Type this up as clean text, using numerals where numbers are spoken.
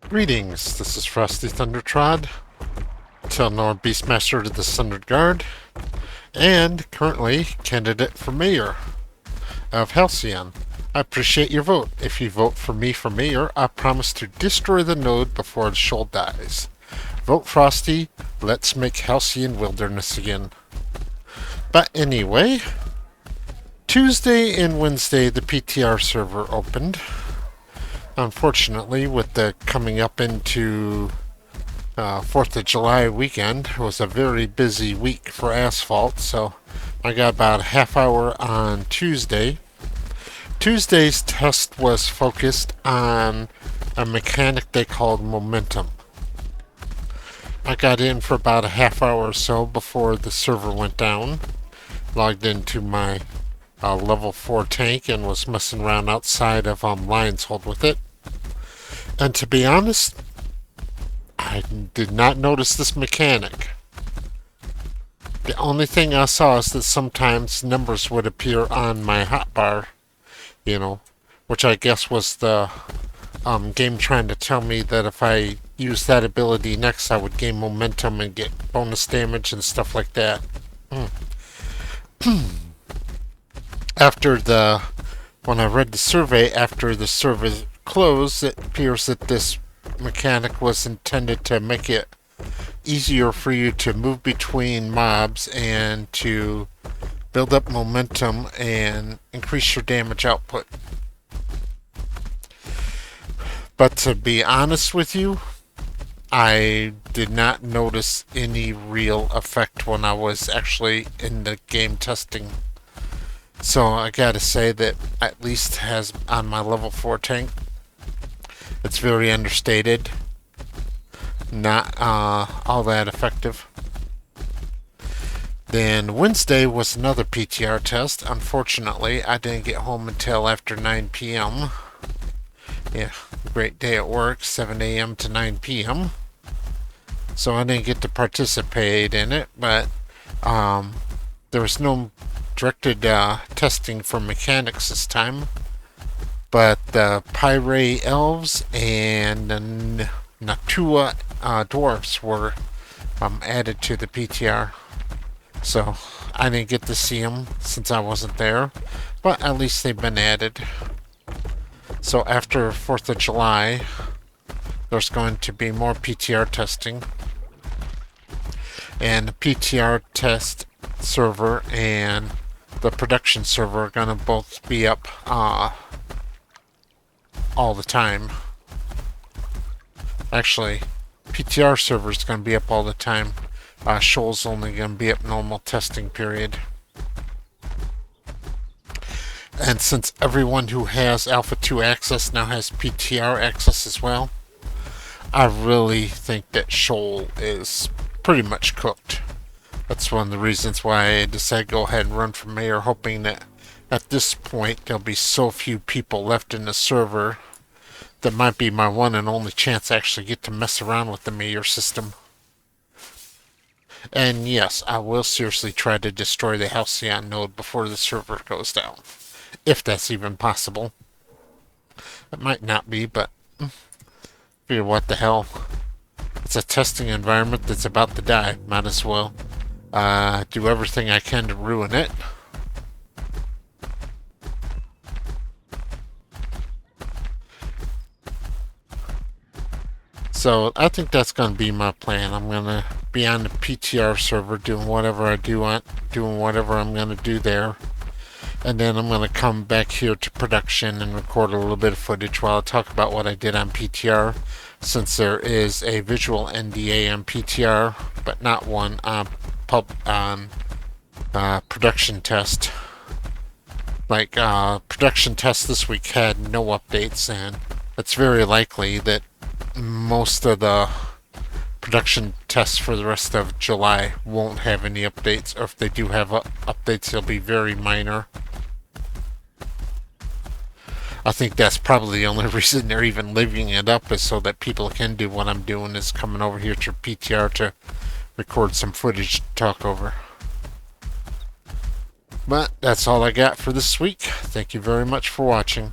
Greetings, this is Frosty Thundertrod, Telnor Beastmaster to the Sundered Guard, and currently candidate for mayor of Halcyon. I appreciate your vote. If you vote for me for mayor, I promise to destroy the node before the shoal dies. Vote Frosty, let's make Halcyon wilderness again. But anyway, Tuesday and Wednesday the PTR server opened. Unfortunately, with the coming up into 4th of July weekend, it was a very busy week for asphalt, so I got about a half hour on Tuesday. Tuesday's test was focused on a mechanic they called momentum. I got in for about a half hour or so before the server went down, logged into my level 4 tank and was messing around outside of Lion's Hold with it. And to be honest, I did not notice this mechanic. The only thing I saw is that sometimes numbers would appear on my hotbar, which I guess was the game trying to tell me that if I used that ability next, I would gain momentum and get bonus damage and stuff like that. When I read the survey after the survey closed, it appears that this mechanic was intended to make it easier for you to move between mobs and to build up momentum and increase your damage output. But to be honest with you, I did not notice any real effect when I was actually in the game testing. So I gotta say that at least has on my level 4 tank, it's very understated, not all that effective. Then Wednesday was another PTR test. Unfortunately, I didn't get home until after 9 p.m. Yeah, great day at work, 7 a.m. to 9 p.m. So I didn't get to participate in it, but there was no directed testing for mechanics this time. But the Pyre Elves and the Natua Dwarfs were added to the PTR. So I didn't get to see them since I wasn't there, but at least they've been added. So after 4th of July, there's going to be more PTR testing. And the PTR test server and the production server are going to both be up all the time. Actually, PTR server is going to be up all the time. Shoal's only going to be up normal testing period. And since everyone who has Alpha 2 access now has PTR access as well, I really think that Shoal is pretty much cooked. That's one of the reasons why I decided to go ahead and run for mayor, hoping that at this point there'll be so few people left in the server that might be my one and only chance to actually get to mess around with the mayor system. And yes, I will seriously try to destroy the Halcyon node before the server goes down, if that's even possible. It might not be, but figure what the hell. It's a testing environment that's about to die. Might as well do everything I can to ruin it. So I think that's going to be my plan. I'm going to be on the PTR server doing whatever I do, doing whatever I'm going to do there. And then I'm going to come back here to production and record a little bit of footage while I talk about what I did on PTR, since there is a visual NDA on PTR, but not one on production test. Like production test this week had no updates, and it's very likely that most of the production tests for the rest of July won't have any updates, or if they do have updates, they'll be very minor. I think that's probably the only reason they're even leaving it up, is so that people can do what I'm doing, is coming over here to PTR to record some footage to talk over. But that's all I got for this week. Thank you very much for watching.